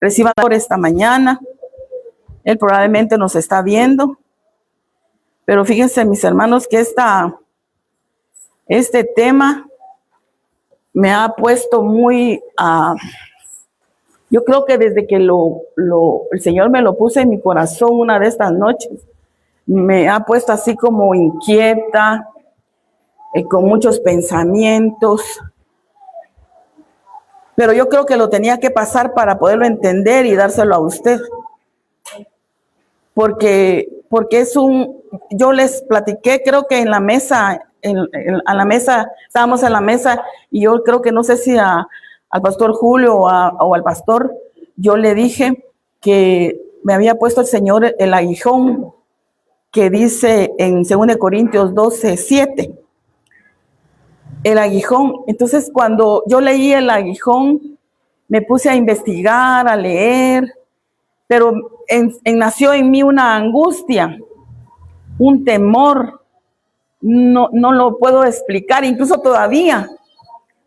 reciba por esta mañana. Él probablemente nos está viendo, pero fíjense, mis hermanos, que este tema me ha puesto muy, yo creo que desde que el Señor me lo puso en mi corazón una de estas noches, me ha puesto así como inquieta, con muchos pensamientos, pero yo creo que lo tenía que pasar para poderlo entender y dárselo a usted. Porque yo les platiqué, creo que en la mesa, estábamos en la mesa, y yo creo que no sé si al pastor Julio o al pastor, yo le dije que me había puesto el Señor el aguijón, que dice en 2 Corintios 12:7. El aguijón. Entonces, cuando yo leí el aguijón, me puse a investigar, a leer, pero nació en mí una angustia, un temor, no lo puedo explicar, incluso todavía.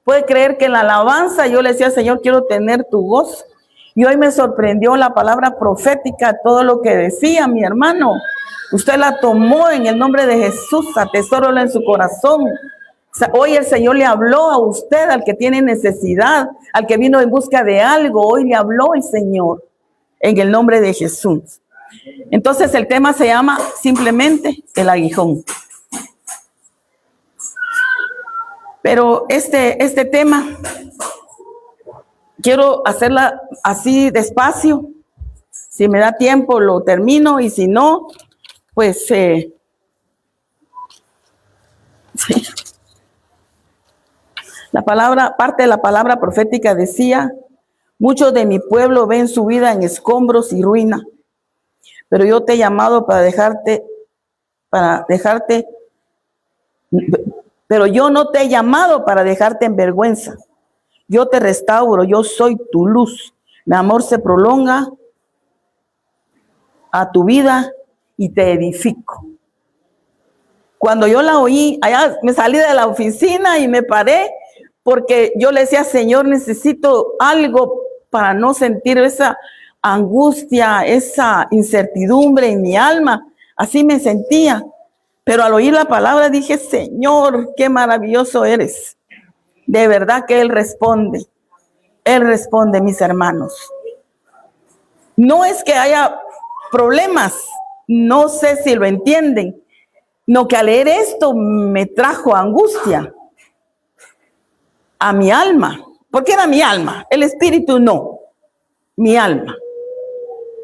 Puede creer que en la alabanza yo le decía, Señor, quiero tener tu voz. Y hoy me sorprendió la palabra profética, todo lo que decía mi hermano. Usted la tomó en el nombre de Jesús, atesórala en su corazón. Hoy el Señor le habló a usted, al que tiene necesidad, al que vino en busca de algo. Hoy le habló el Señor en el nombre de Jesús. Entonces el tema se llama simplemente el aguijón. Pero este tema quiero hacerla así despacio. Si me da tiempo lo termino, y si no, pues sí. Parte de la palabra profética decía: muchos de mi pueblo ven su vida en escombros y ruina, pero yo te he llamado pero yo no te he llamado para dejarte en vergüenza. Yo te restauro, yo soy tu luz. Mi amor se prolonga a tu vida y te edifico. Cuando yo la oí, allá me salí de la oficina y me paré, porque yo le decía, Señor, necesito algo para no sentir esa angustia, esa incertidumbre en mi alma. Así me sentía. Pero al oír la palabra dije, Señor, qué maravilloso eres. De verdad que Él responde. Él responde, mis hermanos. No es que haya problemas, no sé si lo entienden, no, que al leer esto me trajo angustia a mi alma, porque era mi alma, el espíritu no, mi alma.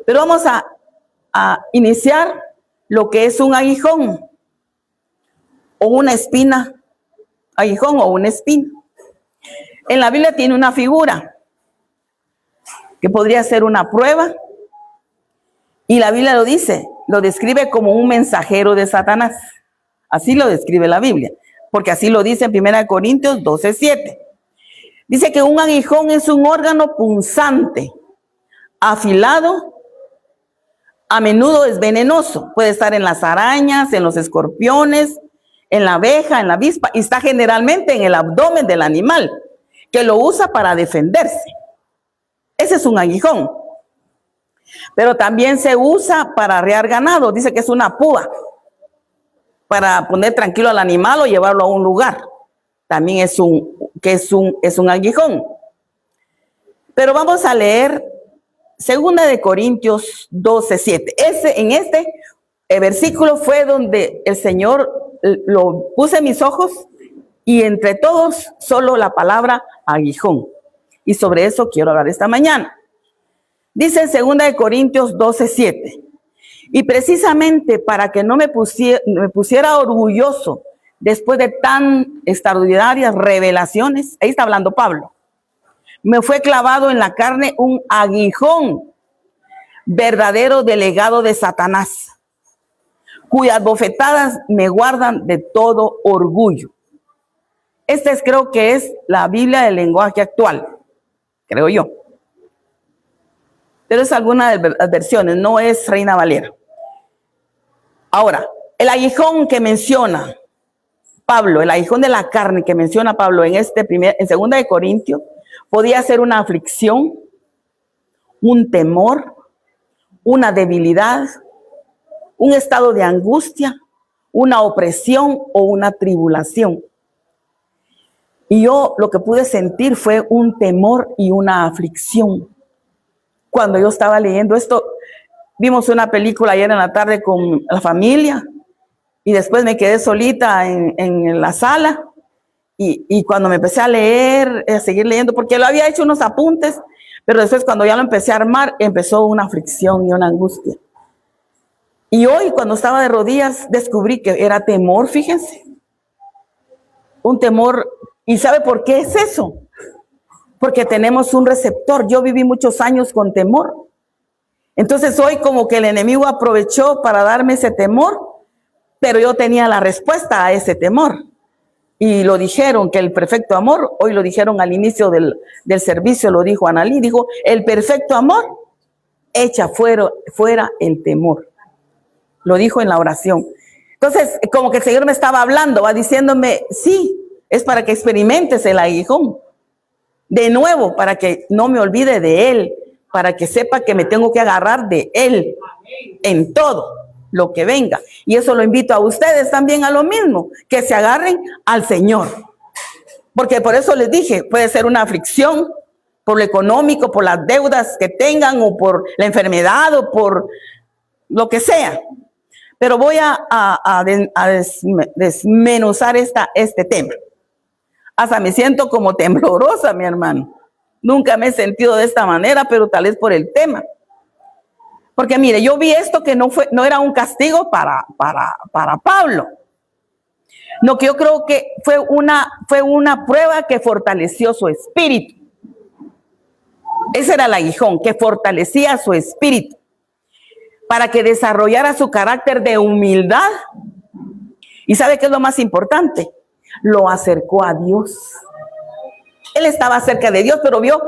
Pero vamos a iniciar lo que es un aguijón o una espina, aguijón o una espina. En la Biblia tiene una figura que podría ser una prueba, y la Biblia lo dice, lo describe como un mensajero de Satanás. Así lo describe la Biblia, porque así lo dice en 1 Corintios 12:7. Dice que un aguijón es un órgano punzante, afilado, a menudo es venenoso. Puede estar en las arañas, en los escorpiones, en la abeja, en la avispa, y está generalmente en el abdomen del animal, que lo usa para defenderse. Ese es un aguijón. Pero también se usa para arrear ganado. Dice que es una púa, para poner tranquilo al animal o llevarlo a un lugar. También es un aguijón. Pero vamos a leer 2 Corintios 12:7. En este versículo fue donde el Señor lo puse en mis ojos, y entre todos solo la palabra aguijón. Y sobre eso quiero hablar esta mañana. Dice en 2 Corintios 12:7. Y precisamente para que no me pusiera orgulloso después de tan extraordinarias revelaciones, ahí está hablando Pablo, me fue clavado en la carne un aguijón, verdadero delegado de Satanás, cuyas bofetadas me guardan de todo orgullo. Creo que es la Biblia del lenguaje actual, creo yo. Pero es alguna de las versiones, no es Reina Valera. Ahora, el aguijón que menciona Pablo, el aguijón de la carne que menciona Pablo en 2 Corintios, podía ser una aflicción, un temor, una debilidad, un estado de angustia, una opresión o una tribulación. Y yo lo que pude sentir fue un temor y una aflicción. Cuando yo estaba leyendo esto, vimos una película ayer en la tarde con la familia y después me quedé solita en la sala y cuando me empecé a leer, a seguir leyendo, porque lo había hecho unos apuntes, pero después cuando ya lo empecé a armar, empezó una aflicción y una angustia. Y hoy cuando estaba de rodillas descubrí que era temor, fíjense. Un temor. ¿Y sabe por qué es eso? Porque tenemos un receptor. Yo viví muchos años con temor. Entonces hoy como que el enemigo aprovechó para darme ese temor, pero yo tenía la respuesta a ese temor. Y lo dijeron, que el perfecto amor, hoy lo dijeron al inicio del servicio, lo dijo Analí, dijo, el perfecto amor echa fuera el temor. Lo dijo en la oración. Entonces, como que el Señor me estaba hablando, va diciéndome, sí, es para que experimentes el aguijón. De nuevo, para que no me olvide de Él, para que sepa que me tengo que agarrar de Él en todo lo que venga. Y eso lo invito a ustedes también a lo mismo, que se agarren al Señor. Porque por eso les dije, puede ser una aflicción por lo económico, por las deudas que tengan, o por la enfermedad, o por lo que sea. Pero voy a desmenuzar este tema. Hasta me siento como temblorosa, mi hermano. Nunca me he sentido de esta manera, pero tal vez por el tema. Porque mire, yo vi esto que no era un castigo para Pablo. No, que yo creo que fue una prueba que fortaleció su espíritu. Ese era el aguijón, que fortalecía su espíritu, para que desarrollara su carácter de humildad. ¿Y sabe qué es lo más importante? Lo acercó a Dios. Él estaba cerca de Dios, pero vio,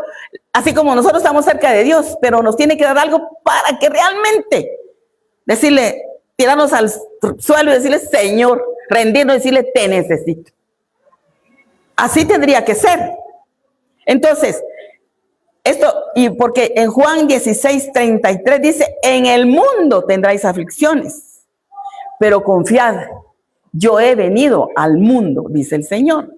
así como nosotros estamos cerca de Dios, pero nos tiene que dar algo para que realmente decirle, tirarnos al suelo y decirle, Señor, rendirnos y decirle, te necesito. Así tendría que ser. Entonces, esto, y porque en Juan 16:33 dice, en el mundo tendráis aflicciones, pero confiad, yo he venido al mundo, dice el Señor.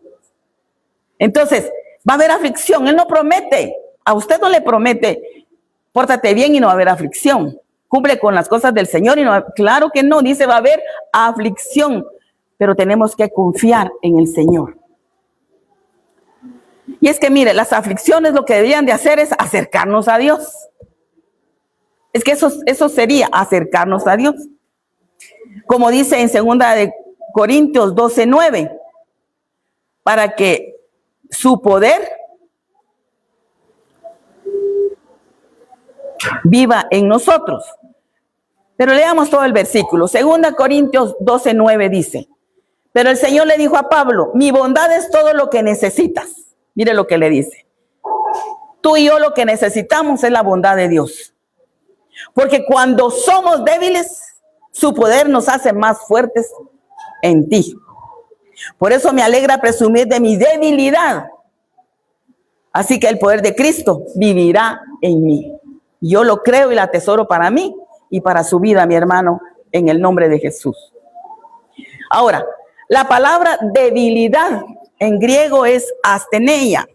Entonces, va a haber aflicción. Él no promete, a usted no le promete, pórtate bien y no va a haber aflicción. Cumple con las cosas del Señor y no, claro que no, dice va a haber aflicción, pero tenemos que confiar en el Señor. Y es que mire, las aflicciones lo que deberían de hacer es acercarnos a Dios. Es que eso sería acercarnos a Dios. Como dice en 2 de Corintios 12:9, para que su poder viva en nosotros. Pero leamos todo el versículo. 2 Corintios 12:9 dice, pero el Señor le dijo a Pablo, mi bondad es todo lo que necesitas. Mire lo que le dice. Tú y yo lo que necesitamos es la bondad de Dios. Porque cuando somos débiles, su poder nos hace más fuertes en ti. Por eso me alegra presumir de mi debilidad. Así que el poder de Cristo vivirá en mí. Yo lo creo y lo atesoro para mí y para su vida, mi hermano, en el nombre de Jesús. Ahora, la palabra debilidad en griego es asteneia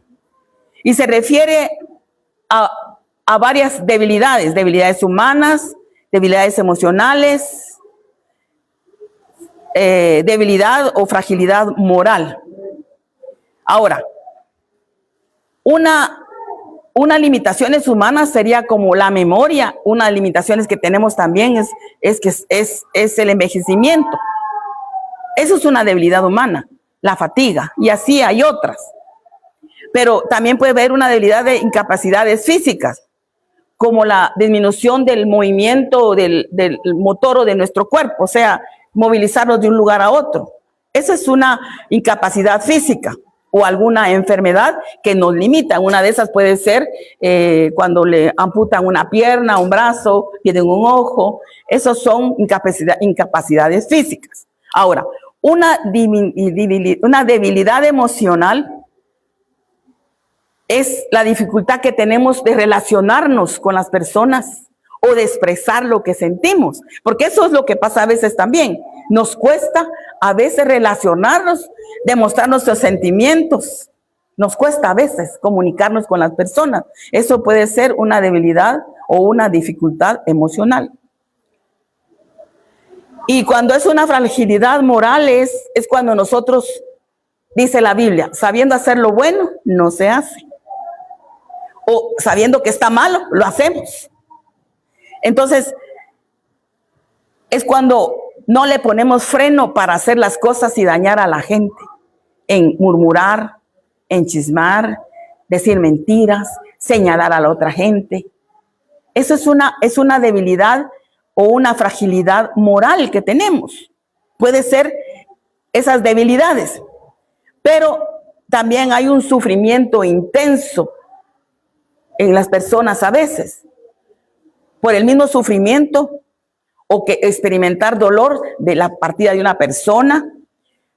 y se refiere a varias debilidades, debilidades humanas, debilidades emocionales, debilidad o fragilidad moral. Ahora, una limitaciones humanas sería como la memoria. Una de las limitaciones que tenemos también es el envejecimiento. Eso es una debilidad humana, la fatiga, y así hay otras. Pero también puede haber una debilidad de incapacidades físicas, como la disminución del movimiento del motor o de nuestro cuerpo, o sea, movilizarnos de un lugar a otro. Esa es una incapacidad física o alguna enfermedad que nos limita. Una de esas puede ser cuando le amputan una pierna, un brazo, pierden un ojo. Esos son incapacidades físicas. Ahora, una debilidad emocional es la dificultad que tenemos de relacionarnos con las personas o de expresar lo que sentimos, porque eso es lo que pasa a veces también. Nos cuesta a veces relacionarnos, demostrar nuestros sentimientos. Nos cuesta a veces comunicarnos con las personas. Eso puede ser una debilidad o una dificultad emocional. Y cuando es una fragilidad moral es cuando nosotros, dice la Biblia, sabiendo hacer lo bueno, no se hace. O sabiendo que está malo, lo hacemos. Entonces, es cuando no le ponemos freno para hacer las cosas y dañar a la gente, en murmurar, en chismar, decir mentiras, señalar a la otra gente. Eso es una debilidad o una fragilidad moral que tenemos. Puede ser esas debilidades, pero también hay un sufrimiento intenso en las personas a veces, por el mismo sufrimiento o que experimentar dolor de la partida de una persona,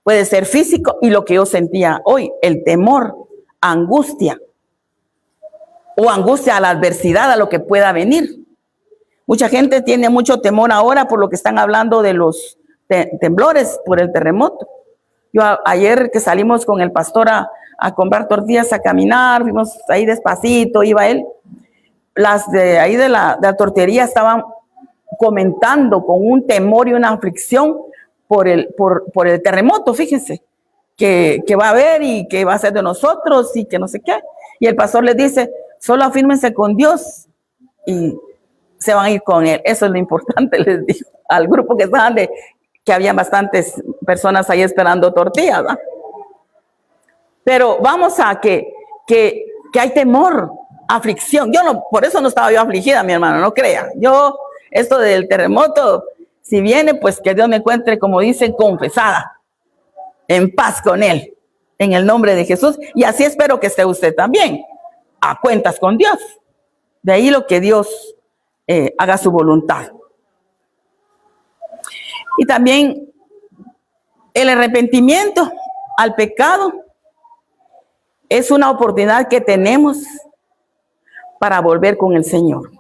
puede ser físico, y lo que yo sentía hoy, el temor, angustia, o angustia a la adversidad, a lo que pueda venir. Mucha gente tiene mucho temor ahora por lo que están hablando de los temblores, por el terremoto. Yo ayer que salimos con el pastor a comprar tortillas, a caminar, fuimos ahí despacito, iba él. Las de ahí de la tortillería estaban comentando con un temor y una aflicción por el terremoto, fíjense, que va a haber y que va a ser de nosotros y que no sé qué. Y el pastor les dice, solo afírmense con Dios y se van a ir con él. Eso es lo importante, les digo al grupo que estaban que había bastantes personas ahí esperando tortillas, ¿verdad? Pero vamos a que hay temor, aflicción. Yo no, por eso no estaba yo afligida, mi hermano, no crea. Yo, esto del terremoto, si viene, pues que Dios me encuentre, como dicen, confesada, en paz con Él, en el nombre de Jesús. Y así espero que esté usted también, a cuentas con Dios. De ahí lo que Dios haga su voluntad. Y también el arrepentimiento al pecado es una oportunidad que tenemos para volver con el Señor.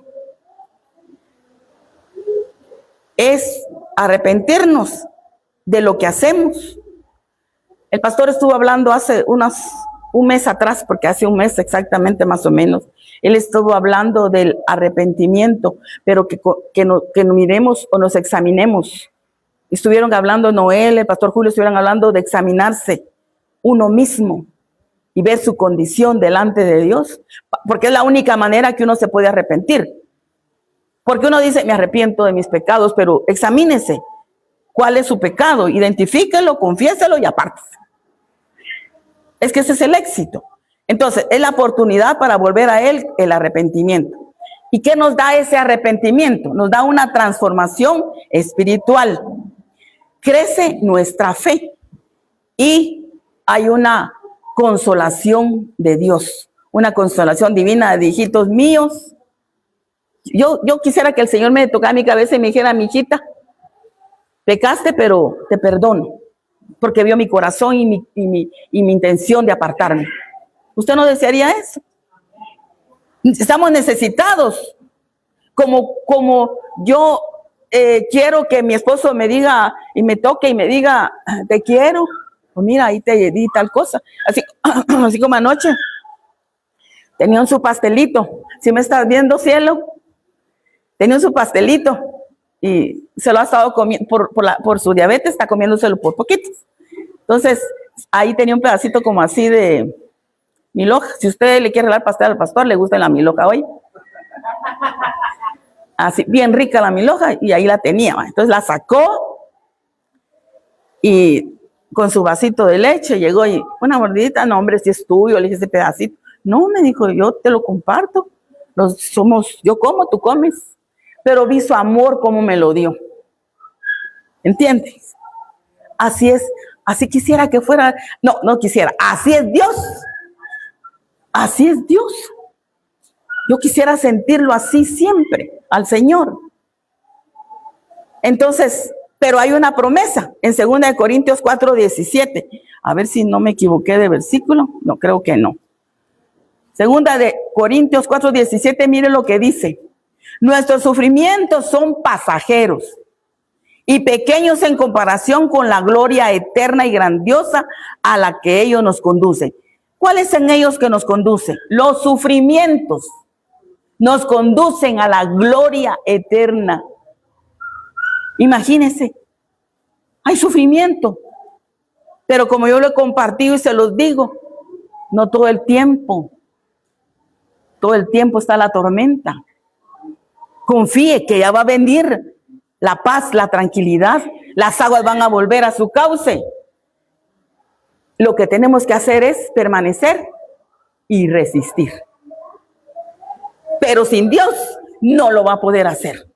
Es arrepentirnos de lo que hacemos. El pastor estuvo hablando hace un mes atrás, porque hace un mes exactamente más o menos, él estuvo hablando del arrepentimiento, pero que miremos o nos examinemos. Estuvieron hablando Noel, el pastor Julio, estuvieron hablando de examinarse uno mismo y ver su condición delante de Dios, porque es la única manera que uno se puede arrepentir. Porque uno dice, me arrepiento de mis pecados, pero examínese cuál es su pecado, identifíquelo, confiéselo y apártese. Es que ese es el éxito. Entonces, es la oportunidad para volver a Él, el arrepentimiento. ¿Y qué nos da ese arrepentimiento? Nos da una transformación espiritual. Crece nuestra fe y hay una consolación de Dios, una consolación divina de hijitos míos. Yo quisiera que el Señor me tocara mi cabeza y me dijera, mi hijita, pecaste, pero te perdono, porque vio mi corazón y mi intención de apartarme. ¿Usted no desearía eso? Estamos necesitados. Como yo quiero que mi esposo me diga y me toque y me diga, te quiero. Pues mira, ahí te di tal cosa. Así como anoche. Tenían su pastelito. ¿Sí me estás viendo, cielo? Tenían su pastelito. Y se lo ha estado comiendo, por su diabetes, está comiéndoselo por poquitos. Entonces, ahí tenía un pedacito como así de milhoja. Si usted le quiere dar pastel al pastor, le gusta la milhoja hoy. Así, bien rica la milhoja, y ahí la tenía. Entonces la sacó y con su vasito de leche llegó y una mordidita, no hombre, si es tuyo, le dije ese pedacito. No, me dijo, yo te lo comparto. Yo como, tú comes. Pero vi su amor como me lo dio. ¿Entiendes? Así es, así quisiera que fuera, no quisiera, así es Dios. Así es Dios. Yo quisiera sentirlo así siempre, al Señor. Entonces, pero hay una promesa en 2 Corintios 4:17. A ver si no me equivoqué de versículo. No, creo que no. Segunda de Corintios 4:17, mire lo que dice. Nuestros sufrimientos son pasajeros y pequeños en comparación con la gloria eterna y grandiosa a la que ellos nos conducen. ¿Cuáles son ellos que nos conducen? Los sufrimientos nos conducen a la gloria eterna. Imagínense, hay sufrimiento, pero como yo lo he compartido y se los digo, no todo el tiempo está la tormenta. Confíe que ya va a venir la paz, la tranquilidad, las aguas van a volver a su cauce. Lo que tenemos que hacer es permanecer y resistir. Pero sin Dios no lo va a poder hacer.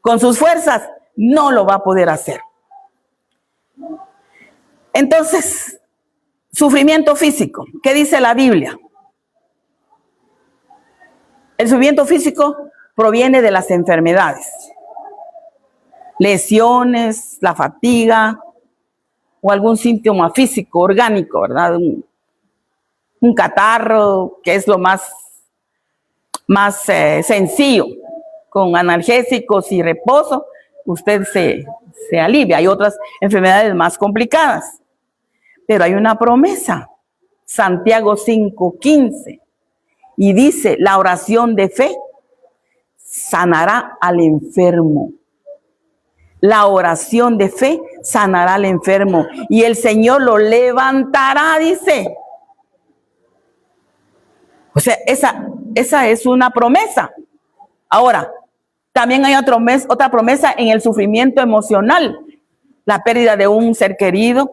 Con sus fuerzas no lo va a poder hacer. Entonces, sufrimiento físico. ¿Qué dice la Biblia? El sufrimiento físico proviene de las enfermedades, lesiones, la fatiga o algún síntoma físico, orgánico, ¿verdad? Un catarro, que es lo más sencillo. Con analgésicos y reposo, usted se alivia. Hay otras enfermedades más complicadas. Pero hay una promesa, Santiago 5:15, y dice, la oración de fe sanará al enfermo. La oración de fe sanará al enfermo y el Señor lo levantará, dice. O sea, esa es una promesa. Ahora, también hay otra promesa en el sufrimiento emocional, la pérdida de un ser querido.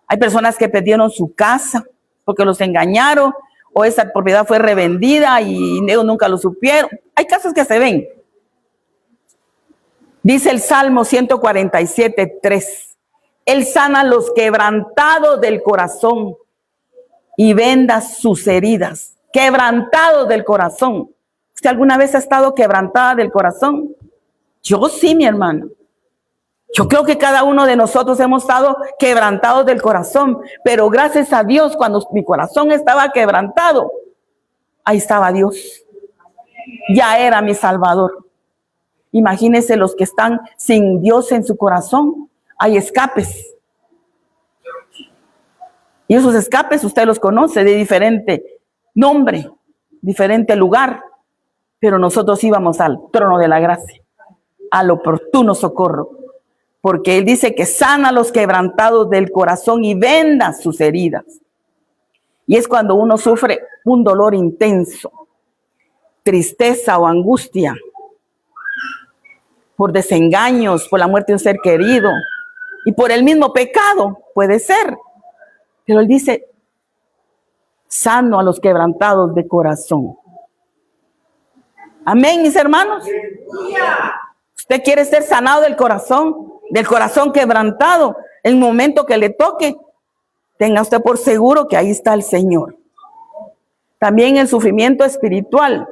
Hay personas que perdieron su casa porque los engañaron o esa propiedad fue revendida y ellos nunca lo supieron. Hay casos que se ven. Dice el Salmo 147:3. Él sana los quebrantados del corazón y venda sus heridas. Quebrantados del corazón. ¿Usted alguna vez ha estado quebrantada del corazón? Yo sí, mi hermano. Yo creo que cada uno de nosotros hemos estado quebrantados del corazón, pero gracias a Dios, cuando mi corazón estaba quebrantado, ahí estaba Dios. Ya era mi Salvador. Imagínense los que están sin Dios en su corazón. Hay escapes. Y esos escapes usted los conoce de diferente nombre, diferente lugar. Pero nosotros íbamos al trono de la gracia, al oportuno socorro. Porque Él dice que sana a los quebrantados del corazón y venda sus heridas. Y es cuando uno sufre un dolor intenso, tristeza o angustia, por desengaños, por la muerte de un ser querido y por el mismo pecado, puede ser. Pero Él dice, sano a los quebrantados de corazón. Amén, mis hermanos. ¿Usted quiere ser sanado del corazón quebrantado? En el momento que le toque, tenga usted por seguro que ahí está el Señor. También el sufrimiento espiritual.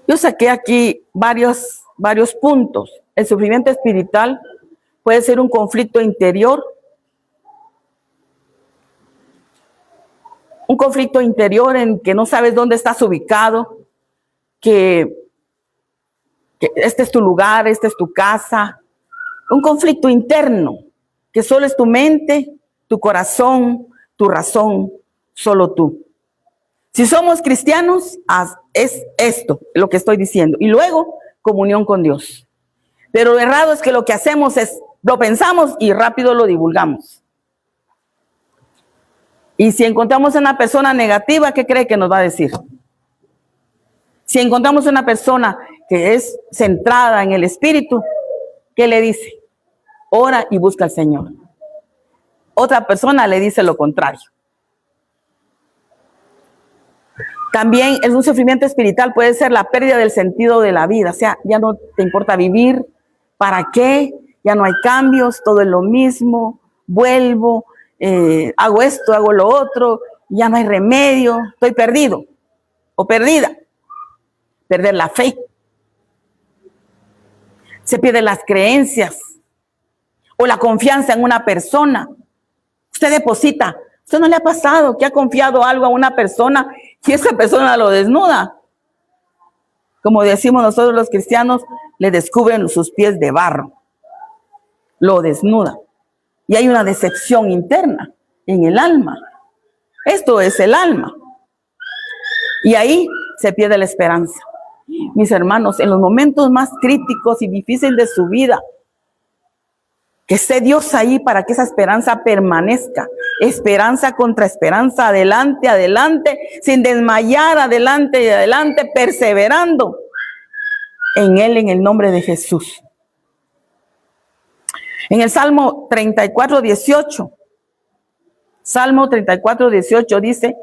Yo saqué aquí varios puntos. El sufrimiento espiritual puede ser un conflicto interior. Un conflicto interior en que no sabes dónde estás ubicado, que este es tu lugar, esta es tu casa. Un conflicto interno, que solo es tu mente, tu corazón, tu razón, solo tú. Si somos cristianos, es esto lo que estoy diciendo. Y luego, comunión con Dios. Pero lo errado es que lo que hacemos es, lo pensamos y rápido lo divulgamos. Y si encontramos una persona negativa, ¿qué cree que nos va a decir? Si encontramos una persona que es centrada en el Espíritu, ¿qué le dice? Ora y busca al Señor. Otra persona le dice lo contrario. También es un sufrimiento espiritual, puede ser la pérdida del sentido de la vida. O sea, ya no te importa vivir. ¿Para qué? Ya no hay cambios, todo es lo mismo. Vuelvo, hago esto, hago lo otro. Ya no hay remedio. Estoy perdido o perdida. Perder la fe. Se pierden las creencias o la confianza en una persona. Usted deposita ¿Usted no le ha pasado que ha confiado algo a una persona y esa persona lo desnuda? Como decimos nosotros los cristianos, le descubren sus pies de barro. Lo desnuda. Y hay una decepción interna en el alma. Esto es el alma. Y ahí se pierde la esperanza. Mis hermanos, en los momentos más críticos y difíciles de su vida, que esté Dios ahí para que esa esperanza permanezca. Esperanza contra esperanza, adelante, adelante, sin desmayar, adelante y adelante, perseverando en Él, en el nombre de Jesús. En el Salmo 34, 18, Salmo 34, 18 dice,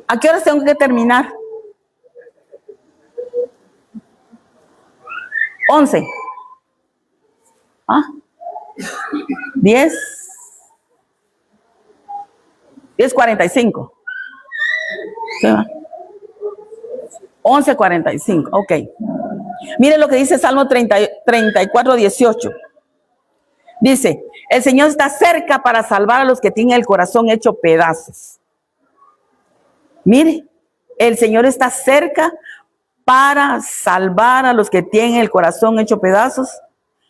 ¿a qué horas tengo que terminar? 11. 10. 10:45. 11:45. Ok. Mire lo que dice Salmo 34, 18. Dice, el Señor está cerca para salvar a los que tienen el corazón hecho pedazos. Mire, el Señor está cerca para salvar a los que tienen el corazón hecho pedazos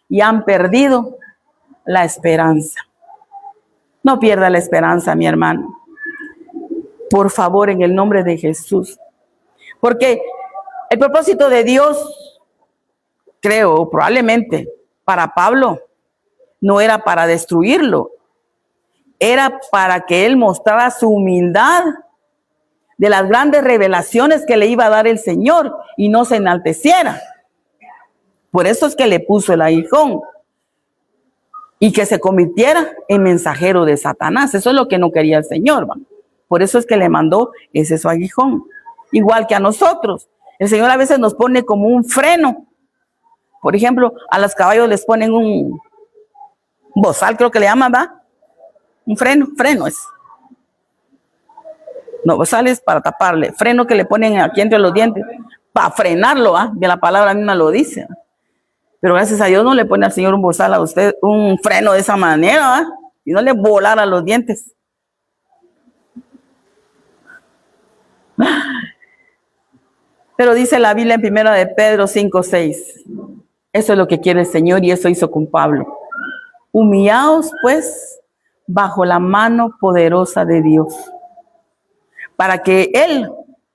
y han perdido la esperanza. No pierda la esperanza, mi hermano. Por favor, en el nombre de Jesús. Porque el propósito de Dios, creo, probablemente, para Pablo, no era para destruirlo. Era para que él mostrara su humildad de las grandes revelaciones que le iba a dar el Señor y no se enalteciera. Por eso es que le puso el aguijón y que se convirtiera en mensajero de Satanás. Eso es lo que no quería el Señor, ¿va? Por eso es que le mandó ese su aguijón. Igual que a nosotros. El Señor a veces nos pone como un freno. Por ejemplo, a los caballos les ponen un bozal, creo que le llaman, ¿va? Un freno es. No, bozal es para taparle. Freno que le ponen aquí entre los dientes, para frenarlo, ¿va? Que la palabra misma lo dice. Pero gracias a Dios no le pone al Señor un bozal a usted, un freno de esa manera, ¿va? Y no le volara los dientes. Pero dice la Biblia en 1 de Pedro 5:6. Eso es lo que quiere el Señor y eso hizo con Pablo. Humillaos pues bajo la mano poderosa de Dios, para que Él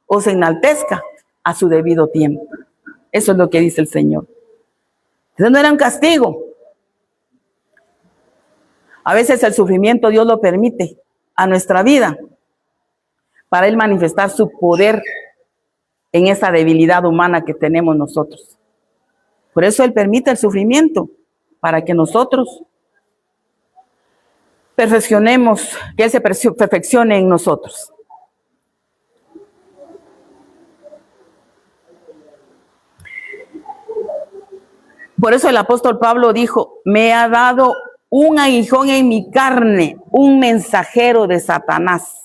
os enaltezca a su debido tiempo. Eso es lo que dice el Señor. Eso no era un castigo. A veces el sufrimiento Dios lo permite a nuestra vida para Él manifestar su poder en esa debilidad humana que tenemos nosotros. Por eso Él permite el sufrimiento, para que nosotros perfeccionemos, que Él se perfeccione en nosotros. Por eso el apóstol Pablo dijo, me ha dado un aguijón en mi carne, un mensajero de Satanás,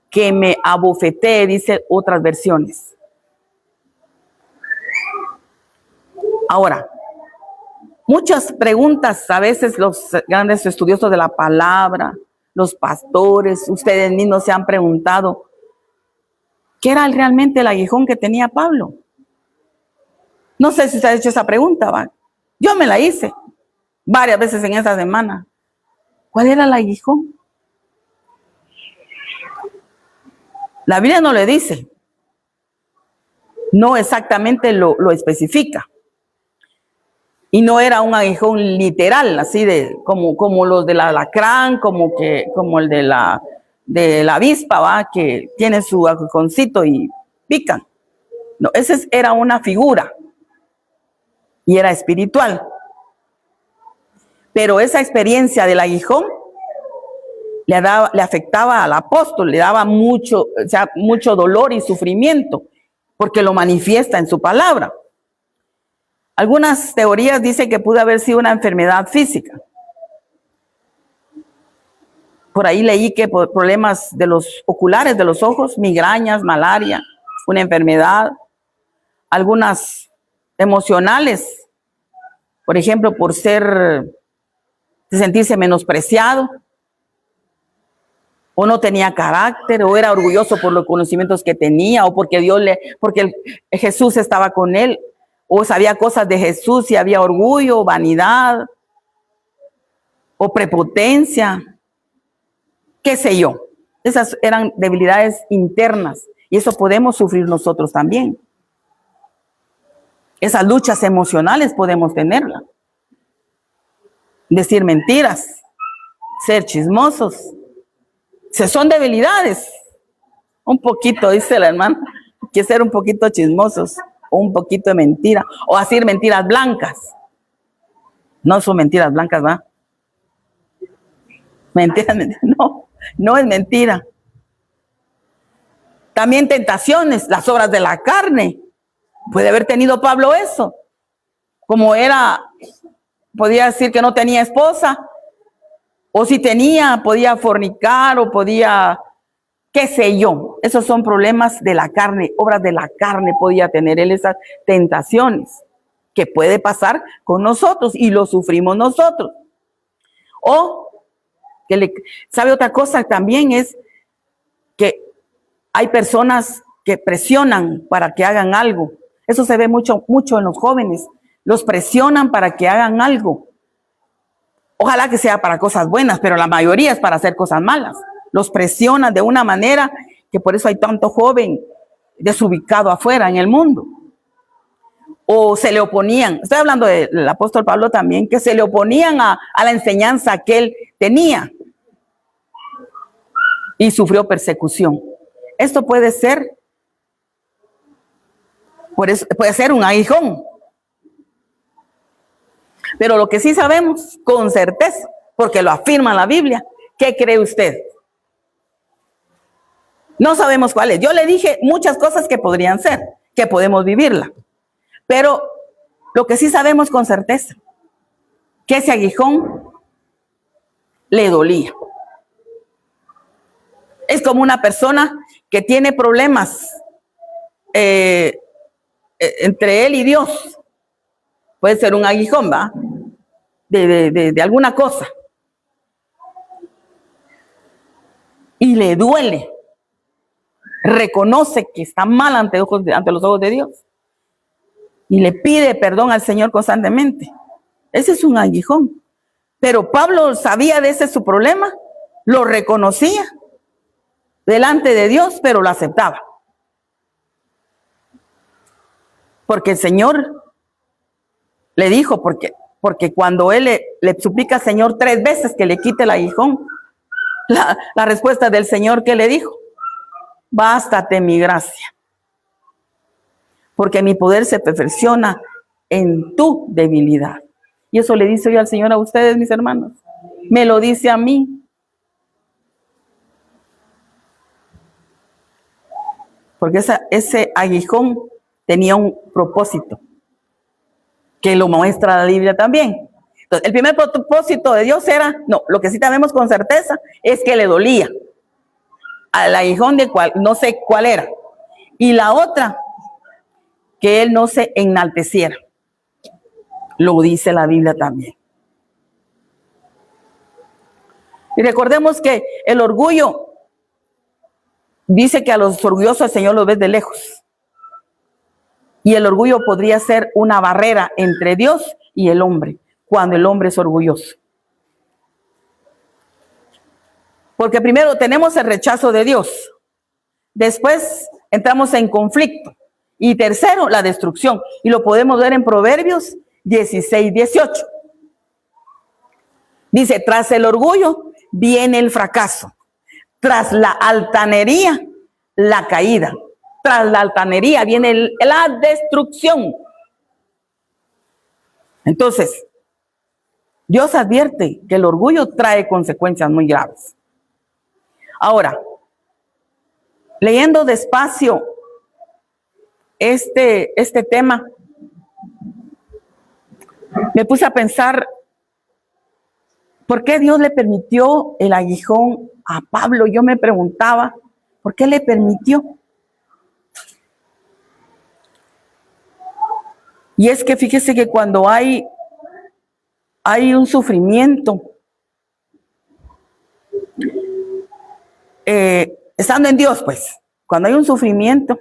que me abofetee, dice otras versiones. Ahora, muchas preguntas, a veces los grandes estudiosos de la palabra, los pastores, ustedes mismos se han preguntado, ¿qué era realmente el aguijón que tenía Pablo? No sé si usted ha hecho esa pregunta, ¿va? Yo me la hice varias veces en esa semana. ¿Cuál era el aguijón? La Biblia no le dice, no exactamente lo especifica. Y no era un aguijón literal, así de como los del alacrán, como el de la avispa, ¿va? Que tiene su aguijoncito y pican. No, ese era una figura y era espiritual. Pero esa experiencia del aguijón le afectaba al apóstol, le daba mucho dolor y sufrimiento, porque lo manifiesta en su palabra. Algunas teorías dicen que pudo haber sido una enfermedad física. Por ahí leí que por problemas de los oculares, de los ojos, migrañas, malaria, una enfermedad. Algunas emocionales, por ejemplo, por sentirse menospreciado. o no tenía carácter, o era orgulloso por los conocimientos que tenía, o porque Jesús estaba con él, o sabía cosas de Jesús y había orgullo, vanidad, o prepotencia, qué sé yo. Esas eran debilidades internas y eso podemos sufrir nosotros también. Esas luchas emocionales podemos tenerlas. Decir mentiras, ser chismosos. Son debilidades. Un poquito, dice la hermana, que ser un poquito chismosos, o un poquito de mentira, o decir mentiras blancas. No son mentiras blancas, ¿va? Mentiras, no es mentira. También tentaciones, las obras de la carne. Puede haber tenido Pablo eso. Como podía decir que no tenía esposa, o si tenía, podía fornicar, o podía, qué sé yo. Esos son problemas de la carne, obras de la carne podía tener él, esas tentaciones que puede pasar con nosotros y lo sufrimos nosotros. O, ¿sabe otra cosa también? Es que hay personas que presionan para que hagan algo. Eso se ve mucho en los jóvenes. Los presionan para que hagan algo. Ojalá que sea para cosas buenas, pero la mayoría es para hacer cosas malas. Los presionan de una manera que por eso hay tanto joven desubicado afuera en el mundo. O se le oponían. Estoy hablando del apóstol Pablo también, que se le oponían a la enseñanza que él tenía. Y sufrió persecución. Esto puede ser, puede ser un aguijón. Pero lo que sí sabemos con certeza, porque lo afirma la Biblia, ¿qué cree usted? No sabemos cuál es. Yo le dije muchas cosas que podrían ser, que podemos vivirla. Pero lo que sí sabemos con certeza, que ese aguijón le dolía. Es como una persona que tiene problemas entre él y Dios. Puede ser un aguijón, ¿va? De alguna cosa. Y le duele. Reconoce que está mal ante los ojos de Dios. Y le pide perdón al Señor constantemente. Ese es un aguijón. Pero Pablo sabía de ese su problema, lo reconocía delante de Dios, pero lo aceptaba. Porque el Señor le dijo, porque cuando él le suplica al Señor 3 veces que le quite el aguijón, la respuesta del Señor que le dijo, bástate mi gracia, porque mi poder se perfecciona en tu debilidad. Y eso le dice yo al Señor a ustedes, mis hermanos. Me lo dice a mí. Porque ese aguijón tenía un propósito, que lo muestra la Biblia también. Entonces, el primer propósito de Dios lo que sí sabemos con certeza es que le dolía al aguijón no sé cuál era. Y la otra, que él no se enalteciera. Lo dice la Biblia también. Y recordemos que el orgullo dice que a los orgullosos el Señor los ve de lejos. Y el orgullo podría ser una barrera entre Dios y el hombre, cuando el hombre es orgulloso. Porque primero tenemos el rechazo de Dios. Después entramos en conflicto. Y tercero, la destrucción. Y lo podemos ver en Proverbios 16:18. Dice, tras el orgullo viene el fracaso. Tras la altanería, la caída. Tras la altanería viene la destrucción. Entonces, Dios advierte que el orgullo trae consecuencias muy graves. Ahora, leyendo despacio este tema, me puse a pensar, ¿por qué Dios le permitió el aguijón a Pablo? Yo me preguntaba, ¿por qué le permitió? Y es que fíjese que cuando hay un sufrimiento, estando en Dios, pues, cuando hay un sufrimiento,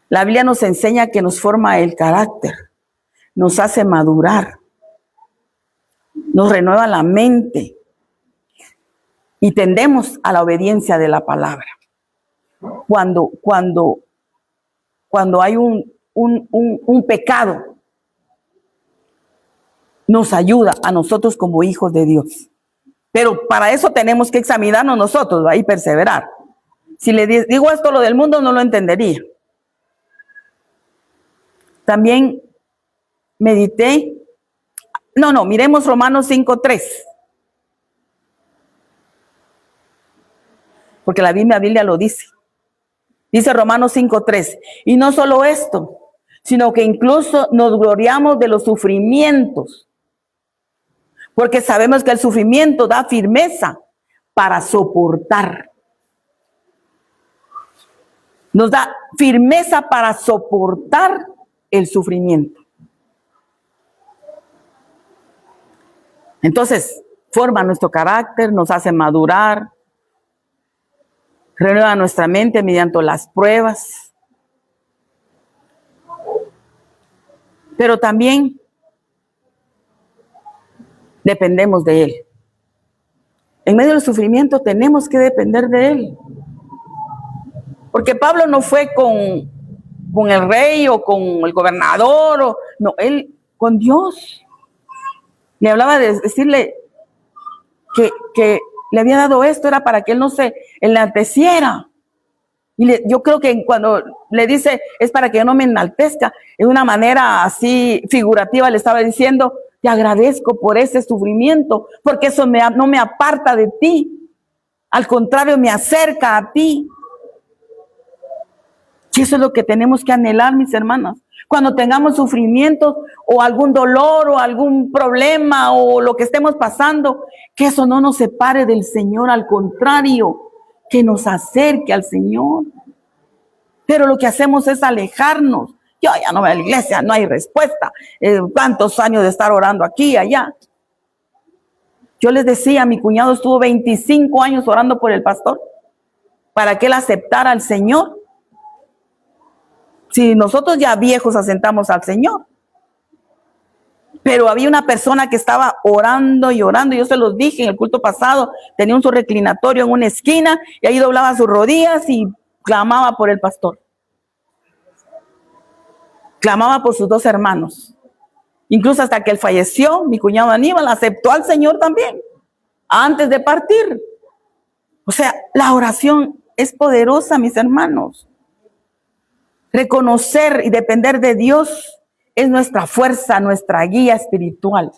la Biblia nos enseña que nos forma el carácter, nos hace madurar, nos renueva la mente y tendemos a la obediencia de la palabra. Cuando hay un pecado, nos ayuda a nosotros como hijos de Dios. Pero para eso tenemos que examinarnos nosotros, ¿va? Y perseverar. Si le digo esto lo del mundo, no lo entendería. También medité. Miremos Romanos 5:3. Porque la Biblia lo dice. Dice Romanos 5:3. Y no solo esto, sino que incluso nos gloriamos de los sufrimientos. Porque sabemos que el sufrimiento da firmeza para soportar. Nos da firmeza para soportar el sufrimiento. Entonces, forma nuestro carácter, nos hace madurar, renueva nuestra mente mediante las pruebas. Pero también dependemos de Él. En medio del sufrimiento tenemos que depender de Él. Porque Pablo no fue con el rey o con el gobernador, no, él con Dios. Le hablaba de decirle que le había dado esto, era para que él no se enalteciera. Y yo creo que cuando le dice, es para que yo no me enaltezca, de una manera así figurativa le estaba diciendo, te agradezco por ese sufrimiento, porque eso no me aparta de ti. Al contrario, me acerca a ti. Y eso es lo que tenemos que anhelar, mis hermanas. Cuando tengamos sufrimientos o algún dolor o algún problema o lo que estemos pasando, que eso no nos separe del Señor, al contrario, que nos acerque al Señor. Pero lo que hacemos es alejarnos. Yo ya no voy a la iglesia, no hay respuesta. ¿Cuántos años de estar orando aquí y allá? Yo les decía, mi cuñado estuvo 25 años orando por el pastor para que él aceptara al Señor. Si nosotros ya viejos asentamos al Señor. Pero había una persona que estaba orando y orando. Yo se los dije en el culto pasado. Tenía un su reclinatorio en una esquina y ahí doblaba sus rodillas y clamaba por el pastor. Clamaba por sus 2 hermanos. Incluso hasta que él falleció, mi cuñado Aníbal aceptó al Señor también, antes de partir. O sea, la oración es poderosa, mis hermanos. Reconocer y depender de Dios es nuestra fuerza, nuestra guía espiritual.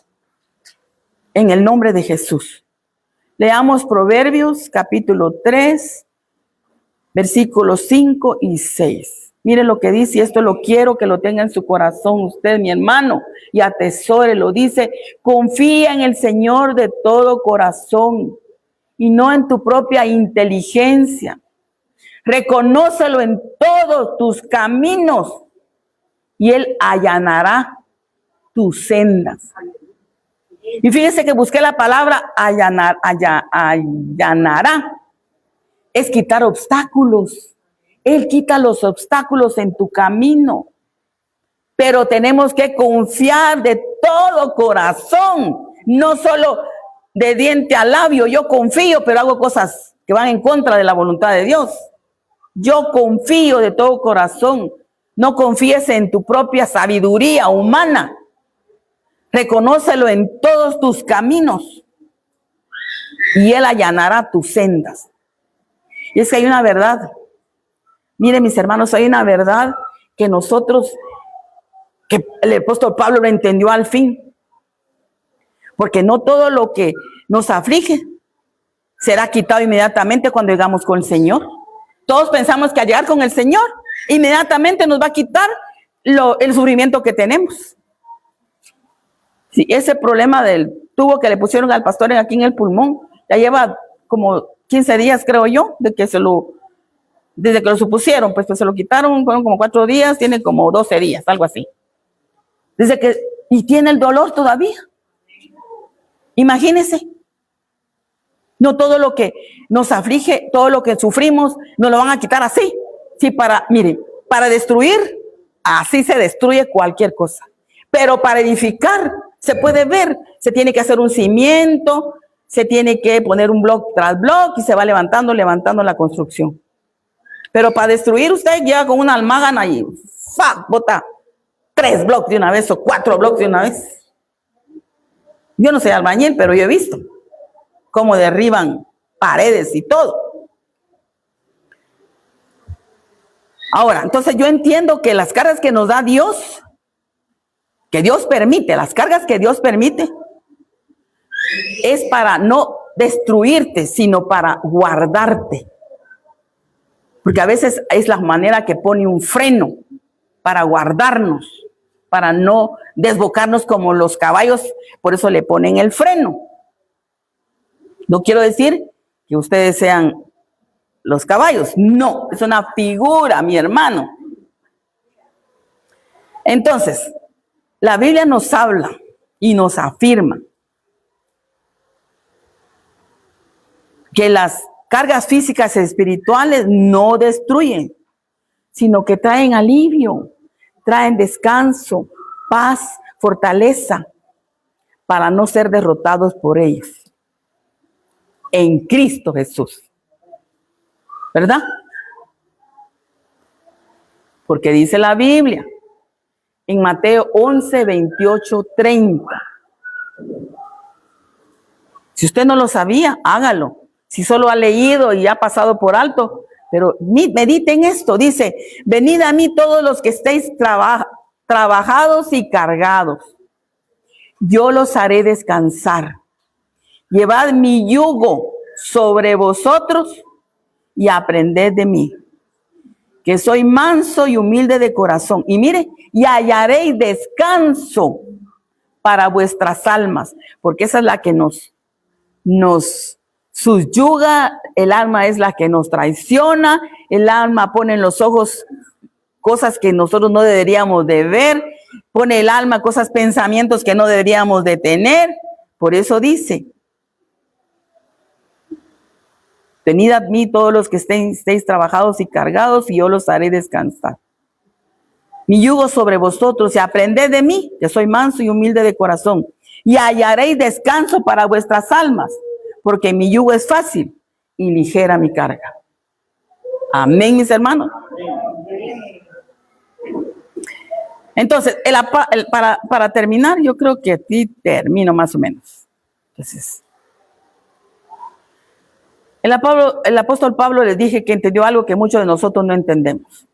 En el nombre de Jesús. Leamos Proverbios capítulo 3, versículos 5 y 6. Mire lo que dice, y esto lo quiero que lo tenga en su corazón usted, mi hermano, y atesórelo. Dice, confía en el Señor de todo corazón y no en tu propia inteligencia. Reconócelo en todos tus caminos y Él allanará tus sendas. Y fíjese que busqué la palabra allanará. Es quitar obstáculos. Él quita los obstáculos en tu camino. Pero tenemos que confiar de todo corazón, no solo de diente a labio. Yo confío, pero hago cosas que van en contra de la voluntad de Dios. Yo confío de todo corazón. No confíes en tu propia sabiduría humana. Reconócelo en todos tus caminos y Él allanará tus sendas. Y es que hay una verdad. Miren, mis hermanos, hay una verdad que nosotros, que el apóstol Pablo lo entendió al fin. Porque no todo lo que nos aflige será quitado inmediatamente cuando llegamos con el Señor. Todos pensamos que al llegar con el Señor, inmediatamente nos va a quitar el sufrimiento que tenemos. Sí, ese problema del tubo que le pusieron al pastor aquí en el pulmón, ya lleva como 15 días, creo yo, desde que lo supusieron, pues se lo quitaron, fueron como 4 días, tiene como 12 días, algo así. Y tiene el dolor todavía. Imagínese. No todo lo que nos aflige, todo lo que sufrimos, nos lo van a quitar así. Sí, miren, para destruir, así se destruye cualquier cosa. Pero para edificar, se puede ver, se tiene que hacer un cimiento, se tiene que poner un bloque tras bloque y se va levantando la construcción. Pero para destruir, usted llega con una almágana y ¡fa! Bota 3 bloques de una vez o 4 bloques de una vez. Yo no soy albañil, pero yo he visto cómo derriban paredes y todo. Ahora, entonces yo entiendo que las cargas que nos da Dios, que Dios permite, las cargas que Dios permite, es para no destruirte, sino para guardarte. Porque a veces es la manera que pone un freno para guardarnos, para no desbocarnos como los caballos, por eso le ponen el freno. No quiero decir que ustedes sean los caballos, no, es una figura, mi hermano. Entonces, la Biblia nos habla y nos afirma que las cargas físicas y espirituales no destruyen, sino que traen alivio, traen descanso, paz, fortaleza, para no ser derrotados por ellos. En Cristo Jesús. ¿Verdad? Porque dice la Biblia en Mateo 11, 28, 30. Si usted no lo sabía, hágalo. Si solo ha leído y ha pasado por alto, pero mediten esto. Dice, venid a mí todos los que estéis trabajados y cargados. Yo los haré descansar. Llevad mi yugo sobre vosotros y aprended de mí, que soy manso y humilde de corazón. Y mire, y hallaréis descanso para vuestras almas, porque esa es la que nos subyuga. El alma es la que nos traiciona. El alma pone en los ojos cosas que nosotros no deberíamos de ver. Pone el alma cosas, pensamientos que no deberíamos de tener. Por eso dice, venid a mí todos los que estéis trabajados y cargados, y yo los haré descansar. Mi yugo sobre vosotros, y aprended de mí, que soy manso y humilde de corazón, y hallaréis descanso para vuestras almas, porque mi yugo es fácil y ligera mi carga. Amén, mis hermanos. Entonces, para terminar, yo creo que aquí termino más o menos. Entonces, el apóstol Pablo les dije que entendió algo que muchos de nosotros no entendemos.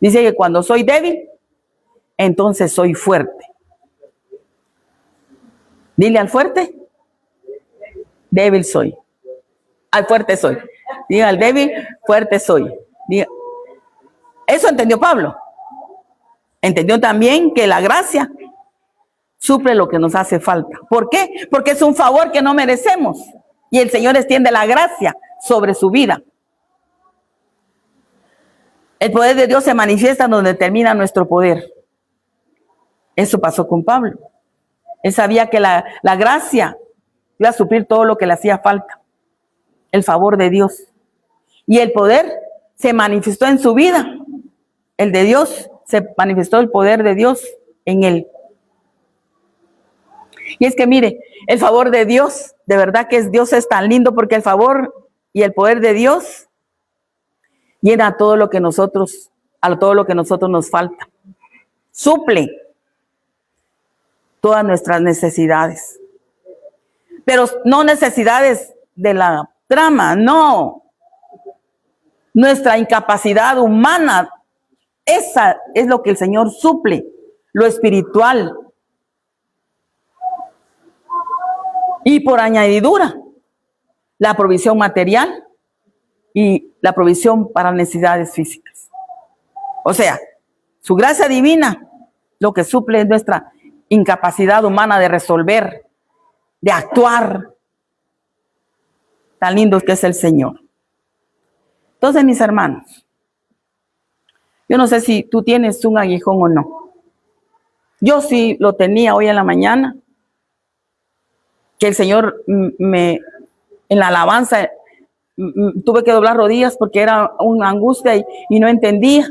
Dice que cuando soy débil, entonces soy fuerte. Dile al fuerte, débil soy. Al fuerte soy. Diga al débil, fuerte soy. Diga. Eso entendió Pablo. Entendió también que la gracia suple lo que nos hace falta. ¿Por qué? Porque es un favor que no merecemos. Y el Señor extiende la gracia sobre su vida. El poder de Dios se manifiesta donde termina nuestro poder. Eso pasó con Pablo. Él sabía que la gracia iba a suplir todo lo que le hacía falta. El favor de Dios. Y el poder se manifestó en su vida. El de Dios, se manifestó el poder de Dios en él. Y es que mire, el favor de Dios, de verdad que Dios es tan lindo, porque el favor y el poder de Dios llena todo lo que nosotros nos falta. Suple todas nuestras necesidades. Pero no necesidades de la trama, no. Nuestra incapacidad humana, esa es lo que el Señor suple, lo espiritual. Y por añadidura, la provisión material y la provisión para necesidades físicas. O sea, su gracia divina, lo que suple es nuestra incapacidad humana de resolver, de actuar. Tan lindo que es el Señor. Entonces, mis hermanos, yo no sé si tú tienes un aguijón o no. Yo sí lo tenía hoy en la mañana, que el Señor me en la alabanza, tuve que doblar rodillas porque era una angustia y no entendía.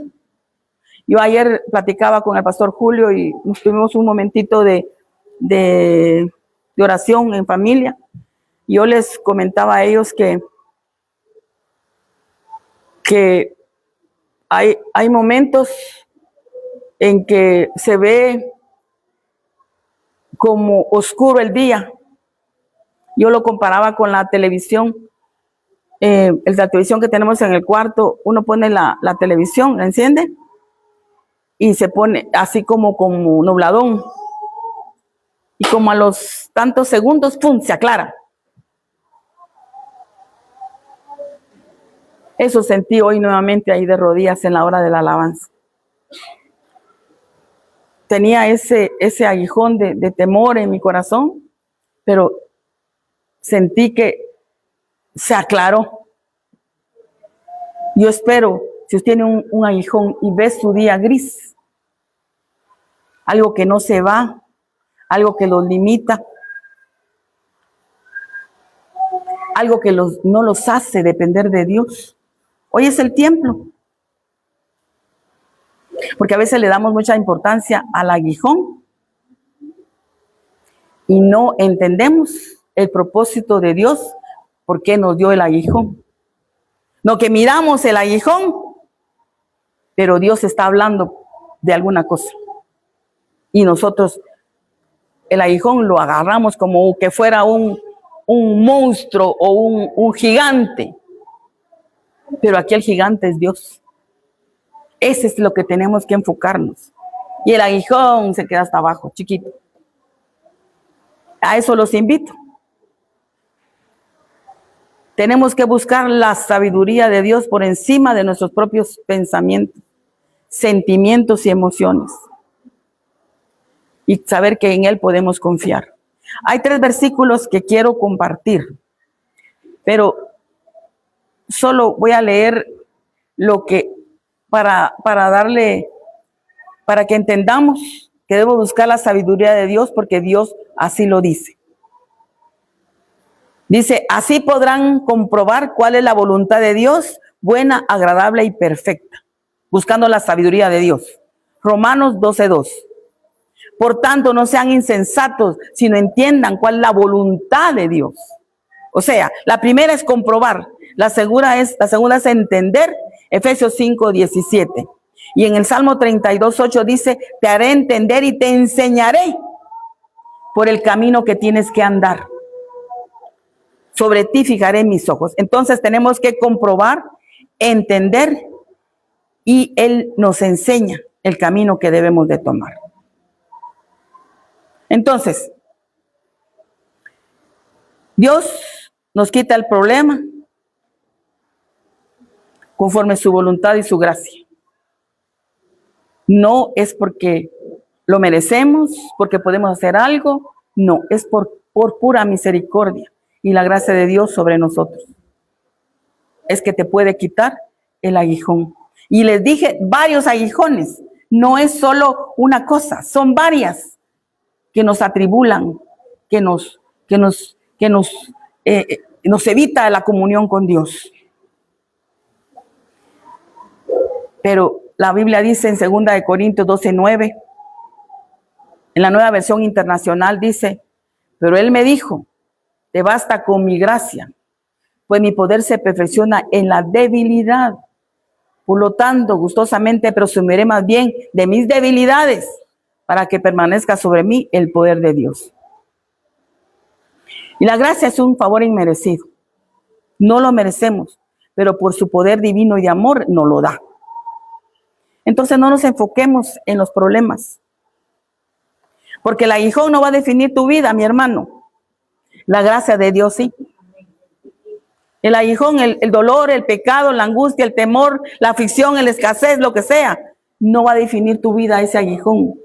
Yo ayer platicaba con el pastor Julio y nos tuvimos un momentito de oración en familia. Yo les comentaba a ellos que hay momentos en que se ve como oscuro el día. Yo lo comparaba con la televisión. La televisión que tenemos en el cuarto, uno pone la televisión, la enciende y se pone así como nubladón. Y como a los tantos segundos, ¡pum!, se aclara. Eso sentí hoy nuevamente ahí de rodillas en la hora de la alabanza. Tenía ese aguijón de temor en mi corazón, pero sentí que se aclaró. Yo espero, si usted tiene un aguijón y ve su día gris, algo que no se va, algo que los limita, algo que no los hace depender de Dios. Hoy es el tiempo. Porque a veces le damos mucha importancia al aguijón y no entendemos el propósito de Dios, por qué nos dio el aguijón. No, que miramos el aguijón, pero Dios está hablando de alguna cosa. Y nosotros el aguijón lo agarramos como que fuera un monstruo o un gigante. Pero aquí el gigante es Dios. Ese es lo que tenemos que enfocarnos. Y el aguijón se queda hasta abajo, chiquito. A eso los invito. Tenemos que buscar la sabiduría de Dios por encima de nuestros propios pensamientos, sentimientos y emociones. Y saber que en Él podemos confiar. Hay 3 versículos que quiero compartir, pero solo voy a leer lo que para que entendamos que debo buscar la sabiduría de Dios porque Dios así lo dice. Dice, así podrán comprobar cuál es la voluntad de Dios, buena, agradable y perfecta, buscando la sabiduría de Dios. Romanos 12:2. Por tanto, no sean insensatos, sino entiendan cuál es la voluntad de Dios. O sea, la primera es comprobar, la segunda es entender, Efesios 5:17. Y en el Salmo 32:8 dice, te haré entender y te enseñaré por el camino que tienes que andar. Sobre ti fijaré mis ojos. Entonces tenemos que comprobar, entender, y Él nos enseña el camino que debemos de tomar. Entonces, Dios nos quita el problema conforme su voluntad y su gracia. No es porque lo merecemos, porque podemos hacer algo, no, es por pura misericordia y la gracia de Dios sobre nosotros. Es que te puede quitar el aguijón. Y les dije varios aguijones, no es solo una cosa, son varias que nos atribulan, que nos evita la comunión con Dios. Pero la Biblia dice en 2 Corintios 12:9, en la Nueva Versión Internacional dice, pero Él me dijo, te basta con mi gracia, pues mi poder se perfecciona en la debilidad. Por lo tanto, gustosamente presumiré más bien de mis debilidades, para que permanezca sobre mí el poder de Dios. Y la gracia es un favor inmerecido. No lo merecemos, pero por su poder divino y de amor nos lo da. Entonces no nos enfoquemos en los problemas, porque el aguijón no va a definir tu vida, mi hermano. La gracia de Dios sí. El aguijón, el dolor, el pecado, la angustia, el temor, la aflicción, la escasez, lo que sea, no va a definir tu vida ese aguijón.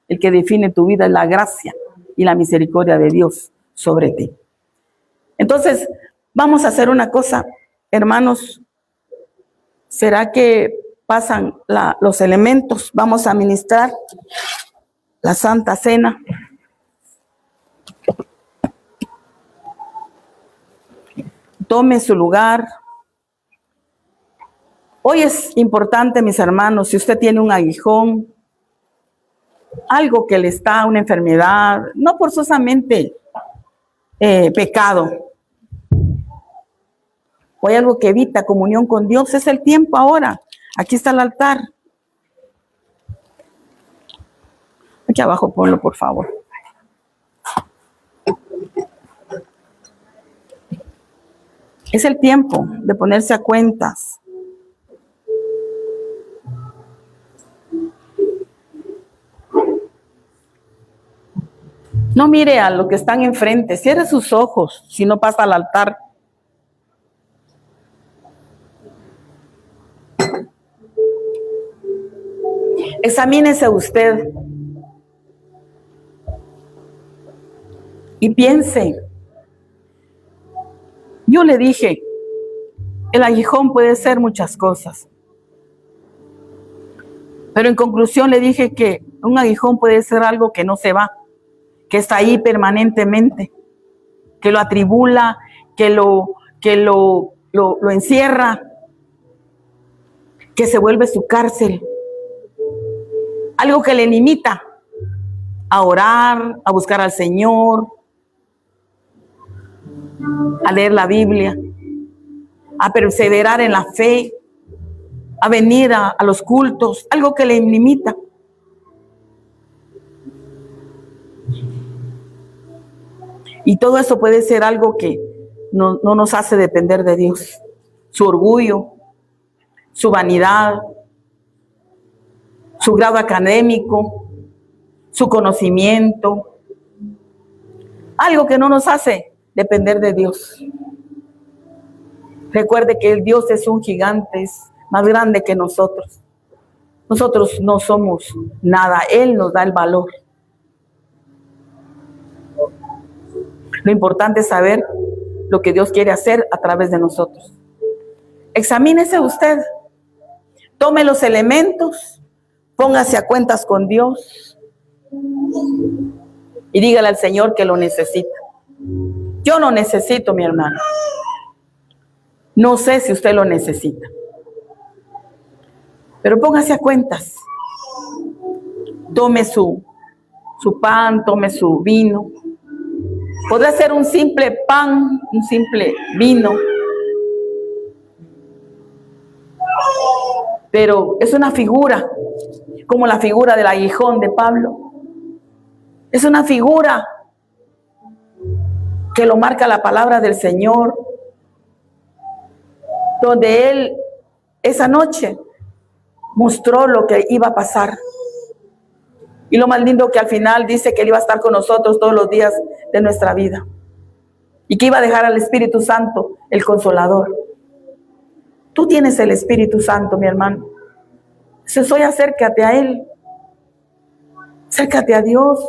El que define tu vida es la gracia y la misericordia de Dios sobre ti. Entonces, vamos a hacer una cosa, hermanos. ¿Será que pasan los elementos? Vamos a ministrar la Santa Cena. tome su lugar. Hoy es importante, mis hermanos, si usted tiene un aguijón, algo que le está, una enfermedad, no forzosamente pecado, o hay algo que evita comunión con Dios, es el tiempo ahora. Aquí está el altar. Aquí abajo ponlo, por favor. Es el tiempo de ponerse a cuentas. No mire a los que están enfrente, cierre sus ojos si no pasa al altar. Examínese usted y piense. Yo le dije, el aguijón puede ser muchas cosas, pero en conclusión le dije que un aguijón puede ser algo que no se va, que está ahí permanentemente, que lo atribula, que lo encierra, que se vuelve su cárcel, algo que le limita a orar, a buscar al Señor, a leer la Biblia, a perseverar en la fe, a venir a los cultos, algo que le limita. Y todo eso puede ser algo que no nos hace depender de Dios. Su orgullo, su vanidad, su grado académico, su conocimiento, algo que no nos hace depender de Dios. Recuerde que el Dios es un gigante, es más grande que nosotros. Nosotros no somos nada, Él nos da el valor. Lo importante es saber lo que Dios quiere hacer a través de nosotros. Examínese usted, tome los elementos, póngase a cuentas con Dios y dígale al Señor que lo necesita. Yo lo necesito, mi hermano. No sé si usted lo necesita, pero póngase a cuentas. Tome su pan, tome su vino. Podrá ser un simple pan, un simple vino, pero es una figura, como la figura del aguijón de Pablo. Es una figura que lo marca la palabra del Señor, donde Él esa noche mostró lo que iba a pasar. Y lo más lindo que al final dice que Él iba a estar con nosotros todos los días de nuestra vida. Y que iba a dejar al Espíritu Santo, el Consolador. Tú tienes el Espíritu Santo, mi hermano. Entonces hoy acércate a Él. Acércate a Dios.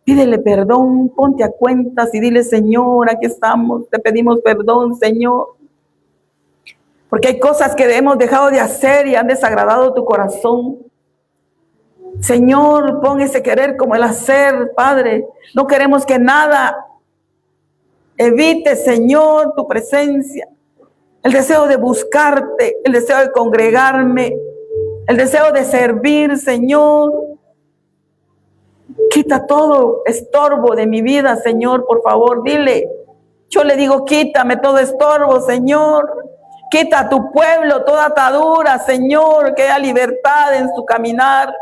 Pídele perdón, ponte a cuentas y dile, Señor, aquí estamos. Te pedimos perdón, Señor. Porque hay cosas que hemos dejado de hacer y han desagradado tu corazón. Señor, pon ese querer como el hacer, Padre. No queremos que nada evite, Señor, tu presencia. El deseo de buscarte, el deseo de congregarme, el deseo de servir, Señor. Quita todo estorbo de mi vida, Señor, por favor, dile. Yo le digo, quítame todo estorbo, Señor. Quita a tu pueblo toda atadura, Señor, que haya libertad en su caminar.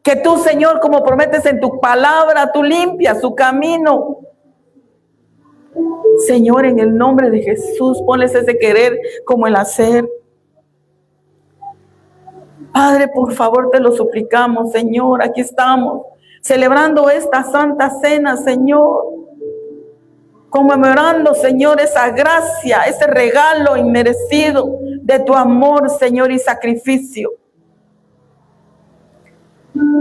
Que tú, Señor, como prometes en tu palabra, tú limpias su camino. Señor, en el nombre de Jesús, ponles ese querer como el hacer. Padre, por favor, te lo suplicamos, Señor. Aquí estamos, celebrando esta santa cena, Señor. Conmemorando, Señor, esa gracia, ese regalo inmerecido de tu amor, Señor, y sacrificio.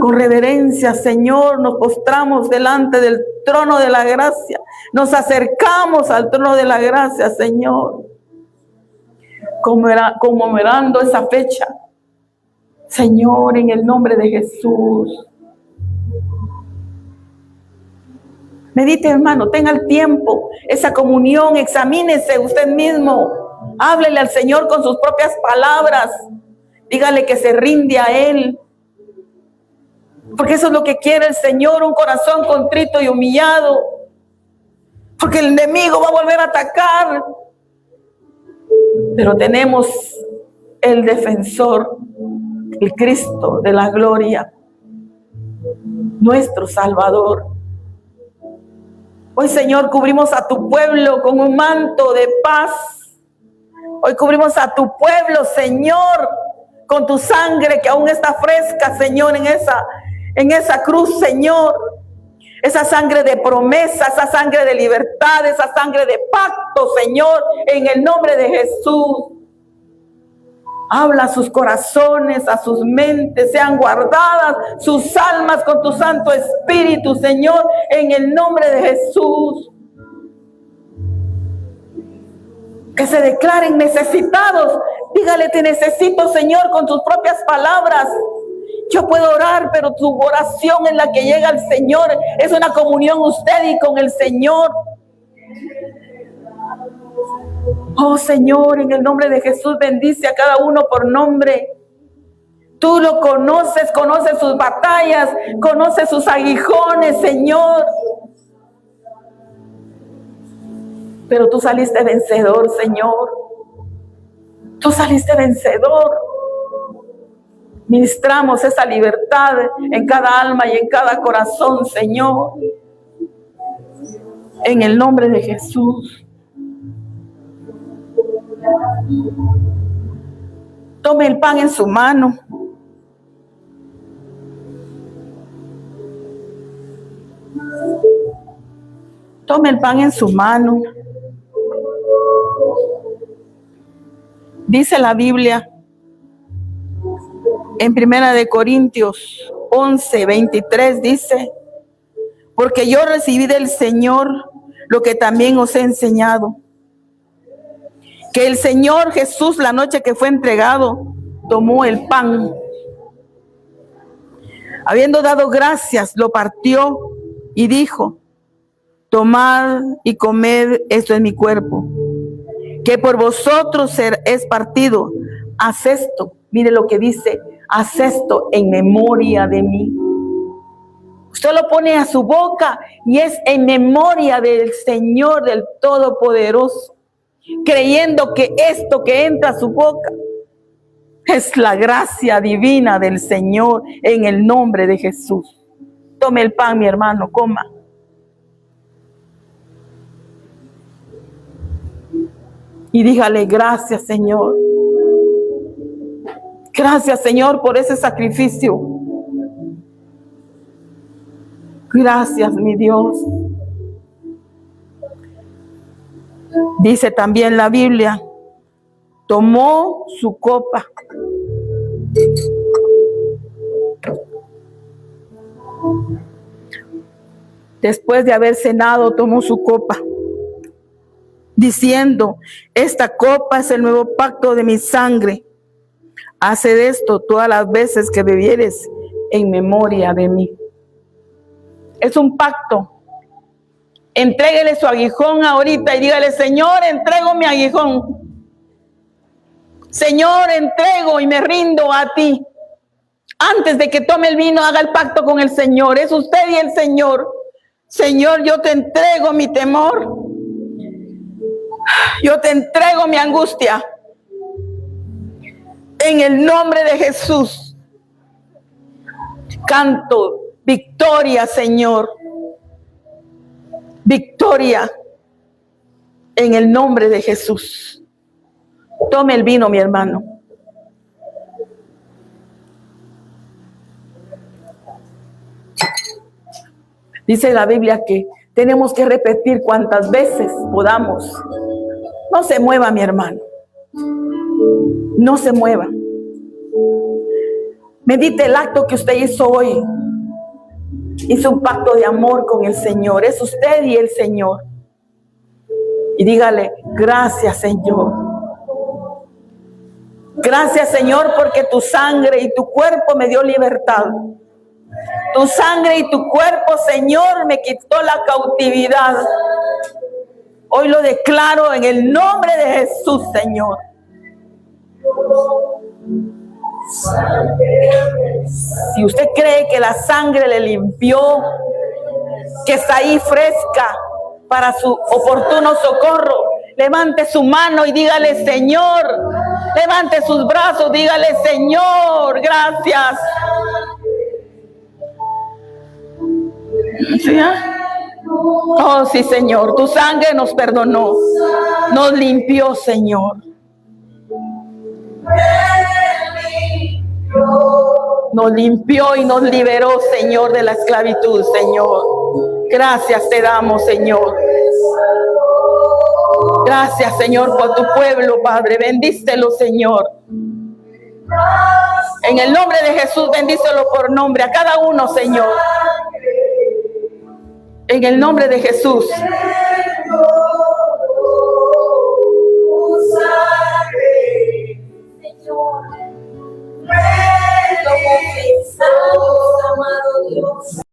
Con reverencia, Señor, nos postramos delante del trono de la gracia. Nos acercamos al trono de la gracia, Señor. Conmemorando esa fecha. Señor, en el nombre de Jesús. Medite, hermano, tenga el tiempo, esa comunión, examínese usted mismo. Háblele al Señor con sus propias palabras. Dígale que se rinde a Él. Porque eso es lo que quiere el Señor, un corazón contrito y humillado. Porque el enemigo va a volver a atacar. Pero tenemos el defensor, el Cristo de la gloria, nuestro Salvador. Hoy, Señor, cubrimos a tu pueblo con un manto de paz. Hoy cubrimos a tu pueblo, Señor, con tu sangre que aún está fresca, Señor, en esa cruz, Señor. Esa sangre de promesa, esa sangre de libertad, esa sangre de pacto, Señor, en el nombre de Jesús. Habla a sus corazones, a sus mentes, sean guardadas sus almas con tu Santo Espíritu, Señor, en el nombre de Jesús. Que se declaren necesitados. Dígale, te necesito, Señor, con tus propias palabras. Yo puedo orar, pero tu oración es la que llega al Señor. Es una comunión usted y con el Señor. Oh, Señor, en el nombre de Jesús, bendice a cada uno por nombre. Tú lo conoces, conoces sus batallas, conoces sus aguijones, Señor. Pero tú saliste vencedor, Señor. Tú saliste vencedor. Ministramos esa libertad en cada alma y en cada corazón, Señor. En el nombre de Jesús. Tome el pan en su mano. Tome el pan en su mano. Dice la Biblia en 1 de Corintios 11:23, dice: porque yo recibí del Señor lo que también os he enseñado, que el Señor Jesús, la noche que fue entregado, tomó el pan, habiendo dado gracias, lo partió y dijo: tomad y comed, esto es mi cuerpo, que por vosotros es partido. Haz esto, mire lo que dice: haz esto en memoria de mí. Usted lo pone a su boca y es en memoria del Señor, del Todopoderoso, creyendo que esto que entra a su boca es la gracia divina del Señor, en el nombre de Jesús. Tome el pan, mi hermano, coma. Y dígale: gracias, Señor. Gracias, Señor, por ese sacrificio. Gracias, mi Dios. Dice también la Biblia: tomó su copa. Después de haber cenado, tomó su copa, diciendo: esta copa es el nuevo pacto de mi sangre. Haced esto todas las veces que bebieres en memoria de mí. Es un pacto. Entréguele su aguijón ahorita y dígale: Señor, entrego mi aguijón. Señor, entrego y me rindo a ti. Antes de que tome el vino, haga el pacto con el Señor. Es usted y el Señor. Señor, yo te entrego mi temor. Yo te entrego mi angustia. En el nombre de Jesús. Canto victoria, Señor. Victoria. En el nombre de Jesús. Tome el vino, mi hermano. Dice la Biblia que tenemos que repetir cuantas veces podamos. No se mueva, mi hermano. No se mueva. Medite el acto que usted hizo hoy. Hizo un pacto de amor con el Señor. Es usted y el Señor. Y dígale: gracias, Señor. Gracias, Señor, porque tu sangre y tu cuerpo me dio libertad. Tu sangre y tu cuerpo, Señor, me quitó la cautividad. Hoy lo declaro en el nombre de Jesús, Señor. Si usted cree que la sangre le limpió, que está ahí fresca para su oportuno socorro, levante su mano y dígale, Señor. Levante sus brazos, dígale, Señor, gracias. ¿Sí? Oh, sí, Señor, tu sangre nos perdonó, nos limpió, Señor. Nos limpió y nos liberó, Señor, de la esclavitud, Señor. Gracias te damos, Señor. Gracias, Señor, por tu pueblo, Padre. Bendícelo, Señor. En el nombre de Jesús, bendícelo por nombre a cada uno, Señor. En el nombre de Jesús. Lo confesamos, amado Dios.